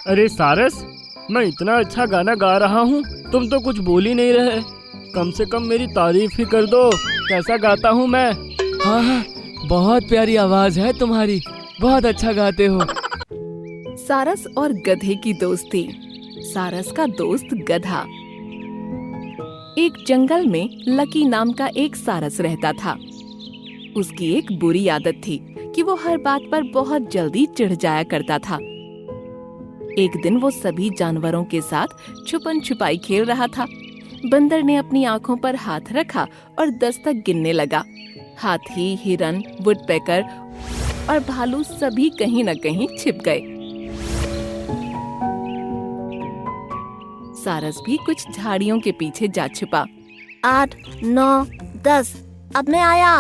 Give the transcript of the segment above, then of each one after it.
अरे सारस, मैं इतना अच्छा गाना गा रहा हूँ, तुम तो कुछ बोल ही नहीं रहे। कम से कम मेरी तारीफ ही कर दो, कैसा गाता हूँ मैं। हाँ हाँ, बहुत प्यारी आवाज है तुम्हारी, बहुत अच्छा गाते हो। सारस और गधे की दोस्ती। सारस का दोस्त गधा। एक जंगल में लकी नाम का एक सारस रहता था। उसकी एक बुरी आदत थी कि वो हर बात पर बहुत जल्दी चिढ़ जाया करता था। एक दिन वो सभी जानवरों के साथ छुपन छुपाई खेल रहा था। बंदर ने अपनी आंखों पर हाथ रखा और 10 तक गिनने लगा। हाथी, हिरन, वुडपेकर और भालू सभी कहीं न कहीं छिप गए। सारस भी कुछ झाड़ियों के पीछे जा छुपा। 8, 9, 10, अब मैं आया।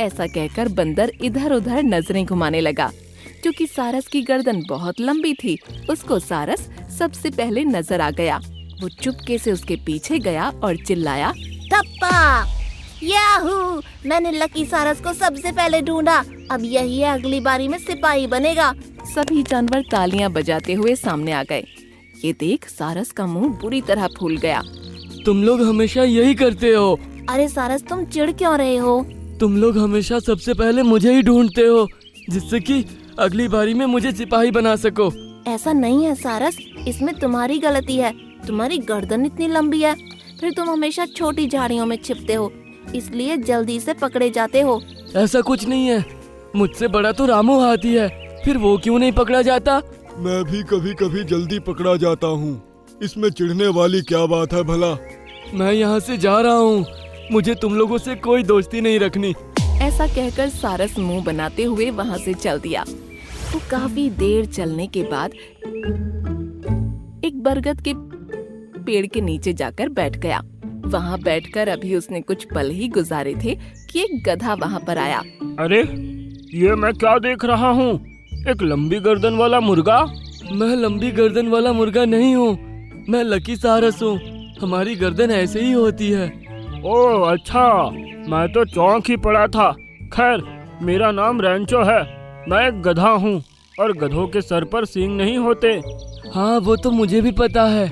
ऐसा कहकर बंदर इधर उधर नजरें घुमाने लगा। क्योंकि सारस की गर्दन बहुत लंबी थी, उसको सारस सबसे पहले नजर आ गया। वो चुपके से उसके पीछे गया और चिल्लाया, टप्पा! याहू! मैंने लकी सारस को सबसे पहले ढूंढा। अब यही है अगली बारी में सिपाही बनेगा। सभी जानवर तालियां बजाते हुए सामने आ गए। ये देख सारस का मुंह बुरी तरह फूल गया। तुम लोग हमेशा यही करते हो। अरे सारस, तुम चिढ़ क्यों रहे हो? तुम लोग हमेशा सबसे पहले मुझे ही ढूंढते हो, जिससे कि अगली बारी में मुझे सिपाही बना सको। ऐसा नहीं है सारस, इसमें तुम्हारी गलती है। तुम्हारी गर्दन इतनी लंबी है, फिर तुम हमेशा छोटी झाड़ियों में छिपते हो, इसलिए जल्दी से पकड़े जाते हो। ऐसा कुछ नहीं है, मुझसे बड़ा तो रामू हाथी है, फिर वो क्यों नहीं पकड़ा जाता? मैं भी कभी कभी जल्दी पकड़ा जाता हूँ, इसमें चिढ़ने वाली क्या बात है भला। मैं यहाँ से जा रहा हूँ, मुझे तुम लोगों से कोई दोस्ती नहीं रखनी। ऐसा कहकर सारस मुंह बनाते हुए वहाँ से चल दिया। वो काफी देर चलने के बाद एक बरगद के पेड़ के नीचे जाकर बैठ गया। वहाँ बैठकर अभी उसने कुछ पल ही गुजारे थे कि एक गधा वहाँ पर आया। अरे ये मैं क्या देख रहा हूँ, एक लंबी गर्दन वाला मुर्गा। मैं लंबी गर्दन वाला मुर्गा नहीं हूँ, मैं लकी सारस हूँ। हमारी गर्दन ऐसे ही होती है। ओह अच्छा, मैं तो चौंक ही पड़ा था। खैर, मेरा नाम रैंचो है, मैं एक गधा हूँ और गधों के सर पर सींग नहीं होते। हाँ, वो तो मुझे भी पता है।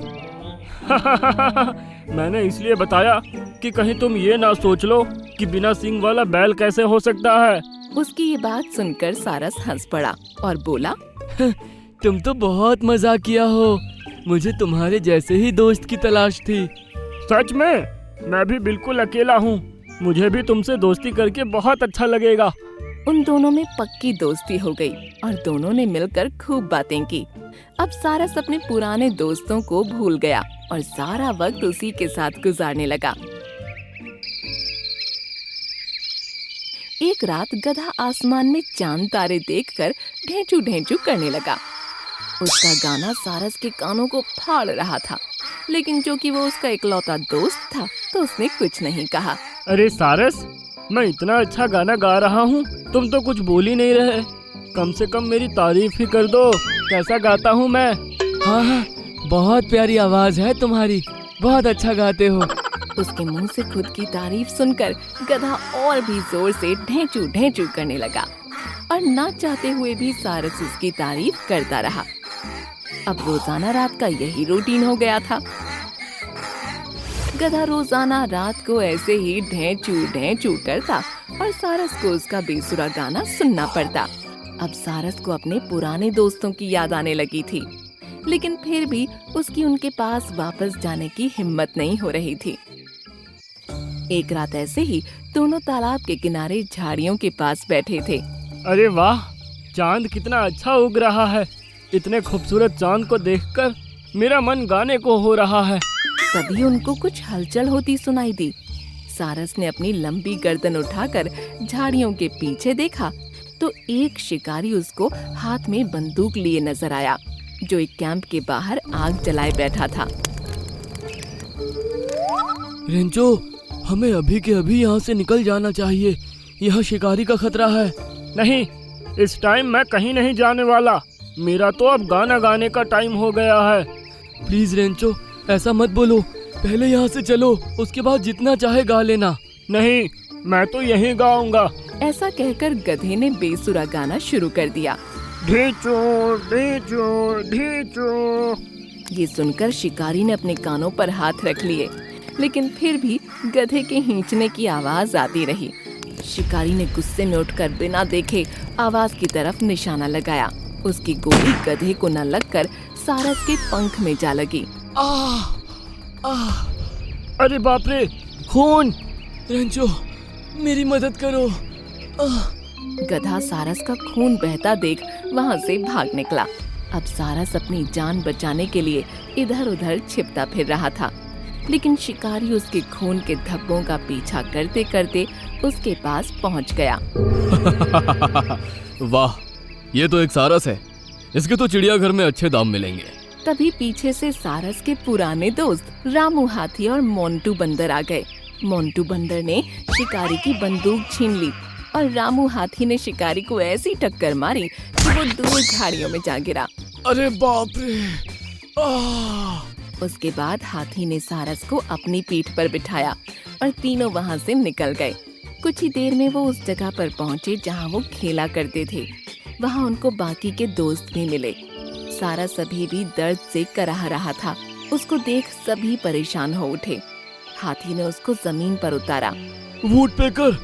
मैंने इसलिए बताया कि कहीं तुम ये ना सोच लो कि बिना सींग वाला बैल कैसे हो सकता है। उसकी ये बात सुनकर सारस हंस पड़ा और बोला, तुम तो बहुत मजाक किया हो, मुझे तुम्हारे जैसे ही दोस्त की तलाश थी। सच में? मैं भी बिल्कुल अकेला हूँ, मुझे भी तुमसे दोस्ती करके बहुत अच्छा लगेगा। उन दोनों में पक्की दोस्ती हो गई और दोनों ने मिलकर खूब बातें की। अब सारस अपने पुराने दोस्तों को भूल गया और सारा वक्त उसी के साथ गुजारने लगा। एक रात गधा आसमान में चांद तारे देखकर ढेंचू ढेंचू करने लगा। उसका गाना सारस के कानों को फाड़ रहा था, लेकिन जो कि वो उसका इकलौता दोस्त था तो उसने कुछ नहीं कहा। अरे सारस, मैं इतना अच्छा गाना गा रहा हूँ, तुम तो कुछ बोल ही नहीं रहे। कम से कम मेरी तारीफ ही कर दो, कैसा गाता हूँ मैं। हाँ हाँ, बहुत प्यारी आवाज है तुम्हारी, बहुत अच्छा गाते हो। उसके मुंह से खुद की तारीफ सुनकर गधा और भी जोर से ढेंचू ढेंचू करने लगा और ना चाहते हुए भी सारस उसकी तारीफ करता रहा। अब रोजाना रात का यही रूटीन हो गया था। गधा रोजाना रात को ऐसे ही ढेंचू ढेंचू करता और सारस को उसका बेसुरा गाना सुनना पड़ता। अब सारस को अपने पुराने दोस्तों की याद आने लगी थी, लेकिन फिर भी उसकी उनके पास वापस जाने की हिम्मत नहीं हो रही थी। एक रात ऐसे ही दोनों तालाब के किनारे झाड़ियों के पास बैठे थे। अरे वाह, चांद कितना अच्छा उग रहा है। इतने खूबसूरत चांद को देखकर मेरा मन गाने को हो रहा है। तभी उनको कुछ हलचल होती सुनाई दी। सारस ने अपनी लंबी गर्दन उठाकर झाड़ियों के पीछे देखा तो एक शिकारी उसको हाथ में बंदूक लिए नजर आया, जो एक कैंप के बाहर आग जलाए बैठा था। रेंचो, हमें अभी के अभी यहाँ से निकल जाना चाहिए, यहाँ शिकारी का खतरा है। नहीं, इस टाइम मैं कहीं नहीं जाने वाला। मेरा तो अब गाना गाने का टाइम हो गया है। प्लीज रेंचो, ऐसा मत बोलो, पहले यहाँ से चलो, उसके बाद जितना चाहे गा लेना। नहीं, मैं तो यहीं गाऊंगा। ऐसा कहकर गधे ने बेसुरा गाना शुरू कर दिया। ढींचो ढींचो ढींचो। ये सुनकर शिकारी ने अपने कानों पर हाथ रख लिए, लेकिन फिर भी गधे के खींचने की आवाज आती रही। शिकारी ने गुस्से में उठकर बिना देखे आवाज की तरफ निशाना लगाया। उसकी गोली गधे को न लगकर सारस के पंख में जा लगी। अरे बाप रे, खून! रेंचो, मेरी मदद करो। गधा सारस का खून बहता देख वहाँ से भाग निकला। अब सारस अपनी जान बचाने के लिए इधर उधर छिपता फिर रहा था, लेकिन शिकारी उसके खून के धब्बों का पीछा करते करते उसके पास पहुंच गया। वाह, ये तो एक सारस है। इसके तो चिड़ियाघर में अच्छे दाम मिलेंगे। तभी पीछे से सारस के पुराने दोस्त रामू हाथी और मोंटू बंदर आ गए। मोंटू बंदर ने शिकारी की बंदूक छीन ली और रामू हाथी ने शिकारी को ऐसी टक्कर मारी कि वो दूर झाड़ियों में जा गिरा। अरे बाप रे! उसके बाद हाथी ने सारस को अपनी पीठ पर बिठाया और तीनों वहाँ से निकल गए। कुछ ही देर में वो उस जगह पर पहुँचे जहाँ वो खेला करते थे। वहाँ उनको बाकी के दोस्त भी मिले। सारस अभी भी दर्द से कराह रहा था। उसको देख सभी परेशान हो उठे। हाथी ने उसको जमीन पर उतारा। वुडपेकर,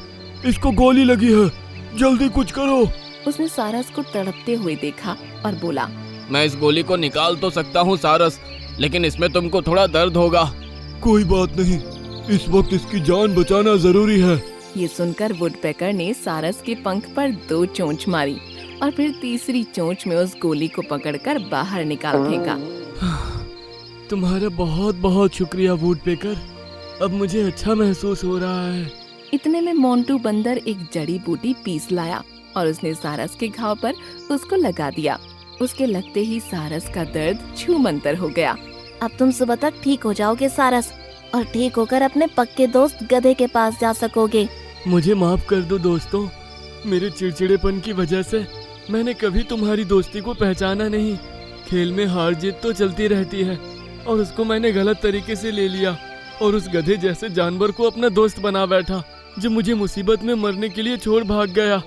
इसको गोली लगी है, जल्दी कुछ करो। उसने सारस को तड़पते हुए देखा और बोला, मैं इस गोली को निकाल तो सकता हूँ सारस, लेकिन इसमें तुमको थोड़ा दर्द होगा। कोई बात नहीं, इस वक्त इसकी जान बचाना जरूरी है। ये सुनकर वुडपेकर ने सारस के पंख पर 2 चोंच मारी और फिर तीसरी चोंच में उस गोली को पकड़कर बाहर निकाल फेंका। तुम्हारा बहुत बहुत शुक्रिया वुडपेकर, अब मुझे अच्छा महसूस हो रहा है। इतने में मोंटू बंदर एक जड़ी बूटी पीस लाया और उसने सारस के घाव पर उसको लगा दिया। उसके लगते ही सारस का दर्द छूमंतर हो गया। अब तुम सुबह तक ठीक हो जाओगे सारस, और ठीक होकर अपने पक्के दोस्त गधे के पास जा सकोगे। मुझे माफ कर दो दोस्तों, मेरे चिड़चिड़ेपन की वजह से मैंने कभी तुम्हारी दोस्ती को पहचाना नहीं। खेल में हार जीत तो चलती रहती है और उसको मैंने गलत तरीके से ले लिया और उस गधे जैसे जानवर को अपना दोस्त बना बैठा जो मुझे मुसीबत में मरने के लिए छोड़ भाग गया।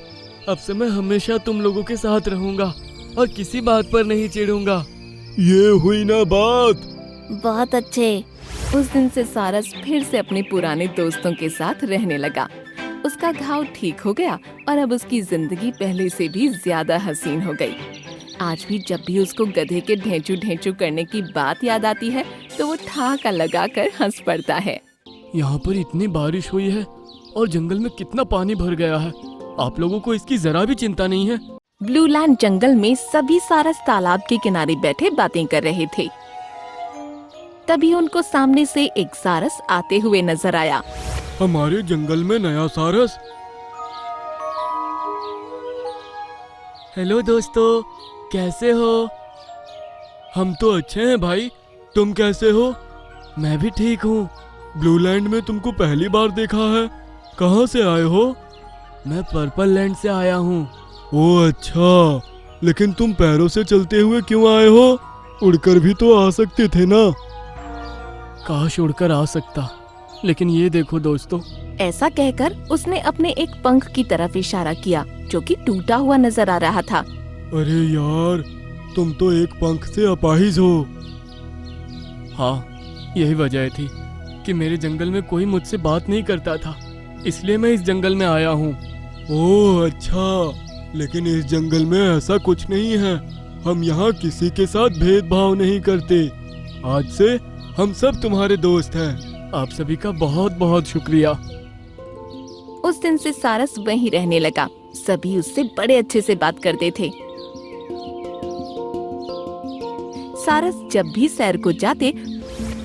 अब से मैं हमेशा तुम लोगों के साथ रहूंगा और किसी बात पर नहीं चिढ़ूंगा। ये हुई ना बात। बहुत अच्छे। उस दिन से सारस फिर से अपने पुराने दोस्तों के साथ रहने लगा। उसका घाव ठीक हो गया और अब उसकी जिंदगी पहले से भी ज्यादा हसीन हो गई। आज भी जब भी उसको गधे के ढेंचू ढेंचू करने की बात याद आती है तो वो ठहाका लगाकर हंस पड़ता है। यहाँ पर इतनी बारिश हुई है और जंगल में कितना पानी भर गया है। आप लोगों को इसकी जरा भी चिंता नहीं है? ब्लू लैंड जंगल में सभी सारस तालाब के किनारे बैठे बातें कर रहे थे। तभी उनको सामने से एक सारस आते हुए नजर आया। हमारे जंगल में नया सारस। हेलो दोस्तों, कैसे हो? हम तो अच्छे हैं भाई, तुम कैसे हो? मैं भी ठीक हूँ। ब्लू लैंड में तुमको पहली बार देखा है। कहाँ से आए हो? मैं पर्पल लैंड से आया हूँ। ओह अच्छा, लेकिन तुम पैरों से चलते हुए क्यों आए हो? उड़कर भी तो आ सकते थे ना। काश उड़कर आ सकता, लेकिन ये देखो दोस्तों। ऐसा कहकर उसने अपने एक पंख की तरफ इशारा किया जो कि टूटा हुआ नजर आ रहा था। अरे यार, तुम तो एक पंख से अपाहिज हो। हाँ, यही वजह थी कि मेरे जंगल में कोई मुझसे बात नहीं करता था, इसलिए मैं इस जंगल में आया हूँ। ओह अच्छा, लेकिन इस जंगल में ऐसा कुछ नहीं है। हम यहाँ किसी के साथ भेदभाव नहीं करते। आज से हम सब तुम्हारे दोस्त हैं। आप सभी का बहुत बहुत शुक्रिया। उस दिन से सारस वहीं रहने लगा। सभी उससे बड़े अच्छे से बात करते थे। सारस जब भी सैर को जाते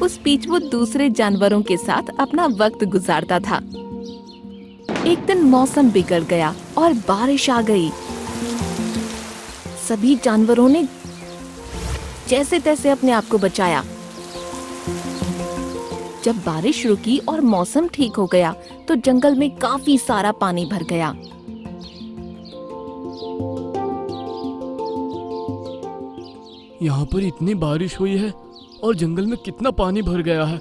उस बीच वो दूसरे जानवरों के साथ अपना वक्त गुजारता था। एक दिन मौसम बिगड़ गया और बारिश आ गई। सभी जानवरों ने जैसे तैसे अपने आप को बचाया। जब बारिश रुकी और मौसम ठीक हो गया तो जंगल में काफी सारा पानी भर गया। यहाँ पर इतनी बारिश हुई है और जंगल में कितना पानी भर गया है।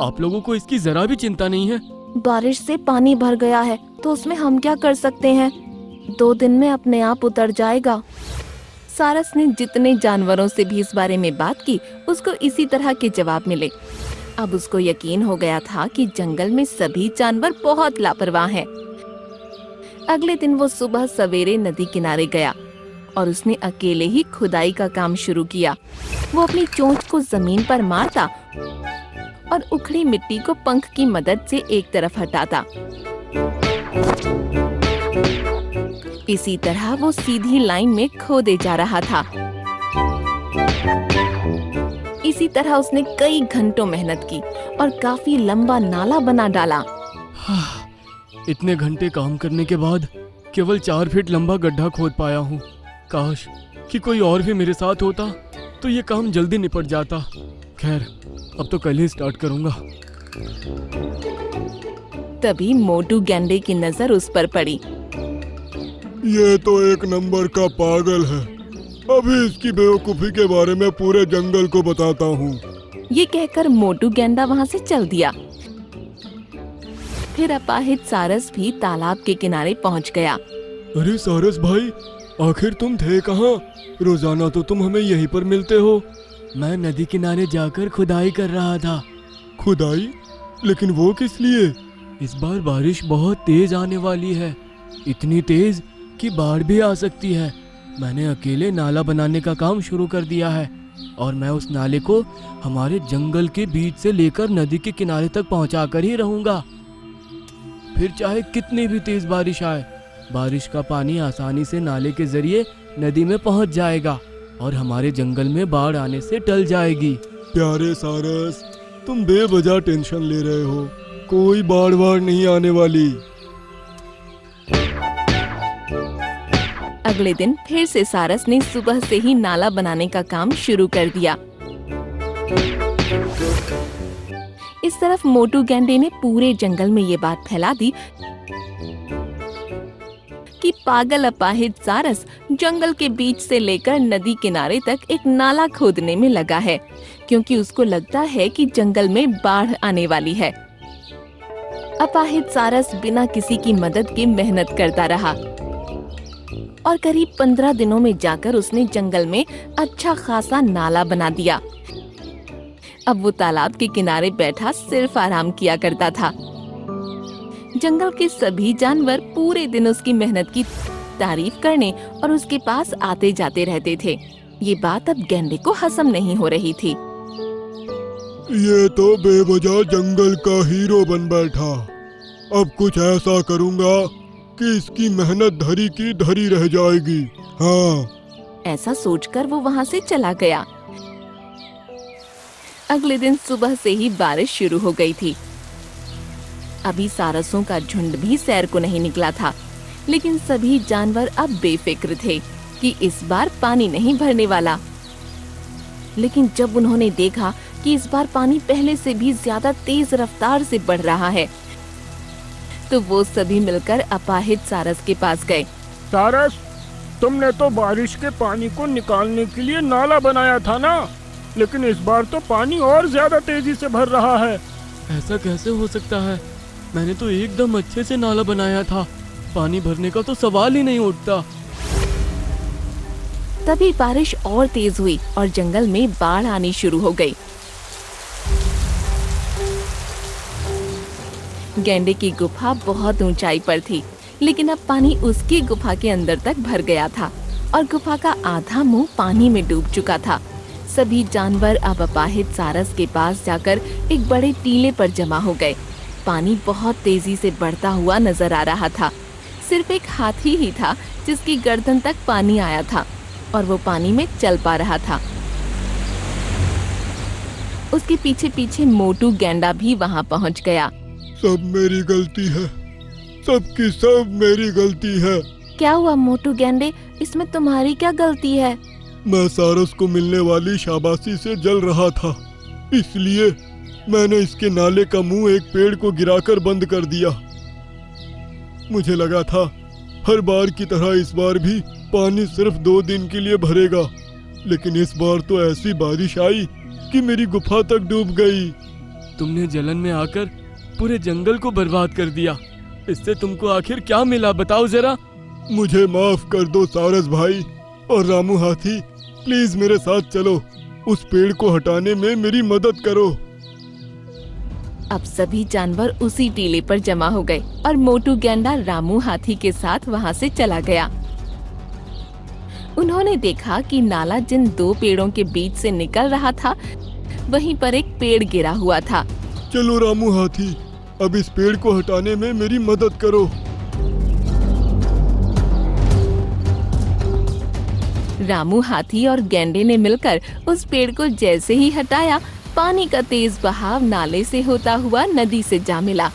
आप लोगों को इसकी जरा भी चिंता नहीं है? बारिश से पानी भर गया है तो उसमें हम क्या कर सकते हैं? 2 दिन में अपने आप उतर जाएगा। सारस ने जितने जानवरों से भी इस बारे में बात की, उसको इसी तरह के जवाब मिले। अब उसको यकीन हो गया था कि जंगल में सभी जानवर बहुत लापरवाह हैं। अगले दिन वो सुबह सवेरे नदी किनारे गया और उसने अकेले ही खुदाई का काम शुरू किया। वो अपनी चोंच को जमीन पर मारता और उखड़ी मिट्टी को पंख की मदद से एक तरफ हटाता। इसी तरह वो सीधी लाइन में खोदे जा रहा था। इसी तरह उसने कई घंटों मेहनत की और काफी लंबा नाला बना डाला। इतने घंटे काम करने के बाद केवल 4 फीट लंबा गड्ढा खोद पाया हूँ। काश कि कोई और भी मेरे साथ होता तो ये काम जल्दी निपट जाता। खैर, अब तो कल ही स्टार्ट करूँगा। तभी मोटू गैंडे की नजर उस पर पड़ी। ये तो एक नंबर का पागल है। अभी इसकी बेवकूफी के बारे में पूरे जंगल को बताता हूँ। ये कहकर मोटू गैंडा वहाँ से चल दिया। फिर अपाहिज सारस भी तालाब के किनारे पहुँच गया। अरे सारस भाई, आखिर तुम थे कहाँ? रोजाना तो तुम हमें यहीं पर मिलते हो। मैं नदी किनारे जाकर खुदाई कर रहा था। खुदाई? लेकिन वो किस लिए? इस बार बारिश बहुत तेज आने वाली है, इतनी तेज कि बाढ़ भी आ सकती है। मैंने अकेले नाला बनाने का काम शुरू कर दिया है और मैं उस नाले को हमारे जंगल के बीच से लेकर नदी के किनारे तक पहुंचाकर ही रहूंगा। फिर चाहे कितनी भी तेज बारिश आए, बारिश का पानी आसानी से नाले के जरिए नदी में पहुंच जाएगा और हमारे जंगल में बाढ़ आने से टल जाएगी। प्यारे सारस, तुम बेवजह टेंशन ले रहे हो। कोई बाढ़ नहीं आने वाली। अगले दिन फिर से सारस ने सुबह से ही नाला बनाने का काम शुरू कर दिया। इस तरफ मोटू गैंडे ने पूरे जंगल में ये बात फैला दी कि पागल अपाहिज सारस जंगल के बीच से लेकर नदी किनारे तक एक नाला खोदने में लगा है, क्योंकि उसको लगता है कि जंगल में बाढ़ आने वाली है। अपाहिज सारस बिना किसी की मदद के मेहनत करता रहा और करीब 15 दिनों में जाकर उसने जंगल में अच्छा खासा नाला बना दिया। अब वो तालाब के किनारे बैठा सिर्फ आराम किया करता था। जंगल के सभी जानवर पूरे दिन उसकी मेहनत की तारीफ करने और उसके पास आते जाते रहते थे। ये बात अब गैंडे को हजम नहीं हो रही थी। ये तो बेवजह जंगल का हीरो बन बैठा। अब कुछ ऐसा करूँगा कि इसकी मेहनत धरी की धरी रह जाएगी। हाँ, ऐसा सोचकर वो वहाँ से चला गया। अगले दिन सुबह से ही बारिश शुरू हो गई थी। अभी सारसों का झुंड भी सैर को नहीं निकला था, लेकिन सभी जानवर अब बेफिक्र थे कि इस बार पानी नहीं भरने वाला। लेकिन जब उन्होंने देखा कि इस बार पानी पहले से भी ज्यादा तेज रफ्तार से बढ़ रहा है, तो वो सभी मिलकर अपाहिज सारस के पास गए। सारस, तुमने तो बारिश के पानी को निकालने के लिए नाला बनाया था ना, लेकिन इस बार तो पानी और ज्यादा तेजी से भर रहा है। ऐसा कैसे हो सकता है? मैंने तो एकदम अच्छे से नाला बनाया था। पानी भरने का तो सवाल ही नहीं उठता। तभी बारिश और तेज हुई और जंगल में बाढ़ आनी शुरू हो गई। गैंडे की गुफा बहुत ऊंचाई पर थी, लेकिन अब पानी उसकी गुफा के अंदर तक भर गया था और गुफा का आधा मुंह पानी में डूब चुका था। सभी जानवर अब अपाहिज सारस के पास जाकर एक बड़े टीले पर जमा हो गए। पानी बहुत तेजी से बढ़ता हुआ नजर आ रहा था। सिर्फ एक हाथी ही था जिसकी गर्दन तक पानी आया था और वो पानी में चल पा रहा था। उसके पीछे पीछे मोटू गैंडा भी वहाँ पहुँच गया। सब मेरी गलती है, सबकी सब मेरी गलती है। क्या हुआ मोटू गैंडे, इसमें तुम्हारी क्या गलती है? मैं सारस को मिलने वाली शाबाशी से जल रहा था, इसलिए मैंने इसके नाले का मुंह एक पेड़ को गिराकर बंद कर दिया। मुझे लगा था हर बार की तरह इस बार भी पानी सिर्फ 2 दिन के लिए भरेगा, लेकिन इस बार तो ऐसी बारिश आई कि मेरी गुफा तक डूब गई। तुमने जलन में आकर पूरे जंगल को बर्बाद कर दिया। इससे तुमको आखिर क्या मिला, बताओ जरा। मुझे माफ कर दो सारस भाई, और रामू हाथी, प्लीज मेरे साथ चलो, उस पेड़ को हटाने में मेरी मदद करो। अब सभी जानवर उसी टीले पर जमा हो गए और मोटू गैंडा रामू हाथी के साथ वहां से चला गया। उन्होंने देखा कि नाला जिन दो पेड़ों के बीच से निकल रहा था, वहीं पर एक पेड़ गिरा हुआ था। चलो रामू हाथी, अब इस पेड़ को हटाने में मेरी मदद करो। रामू हाथी और गैंडे ने मिलकर उस पेड़ को जैसे ही हटाया, पानी का तेज बहाव नाले से होता हुआ नदी से जा मिला।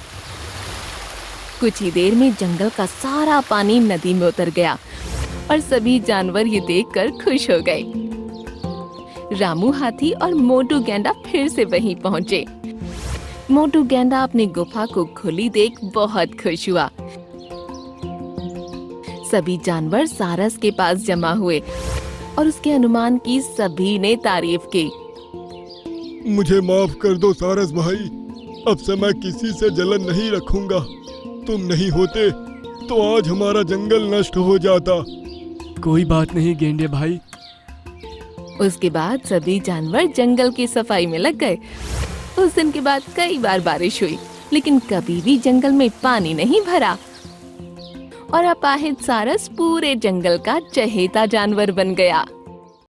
कुछ ही देर में जंगल का सारा पानी नदी में उतर गया और सभी जानवर ये देखकर खुश हो गए। रामू हाथी और मोटू गैंडा फिर से वहीं पहुंचे। मोटू गैंडा अपनी गुफा को खुली देख बहुत खुश हुआ। सभी जानवर सारस के पास जमा हुए और उसके अनुमान की सभी ने तारीफ की। मुझे माफ कर दो सारस भाई, अब से मैं किसी से जलन नहीं रखूंगा। तुम नहीं होते तो आज हमारा जंगल नष्ट हो जाता। कोई बात नहीं गेंडे भाई। उसके बाद सभी जानवर जंगल की सफाई में लग गए। उस दिन के बाद कई बार बारिश हुई, लेकिन कभी भी जंगल में पानी नहीं भरा और अपाहिज सारस पूरे जंगल का चहेता जानवर बन गया।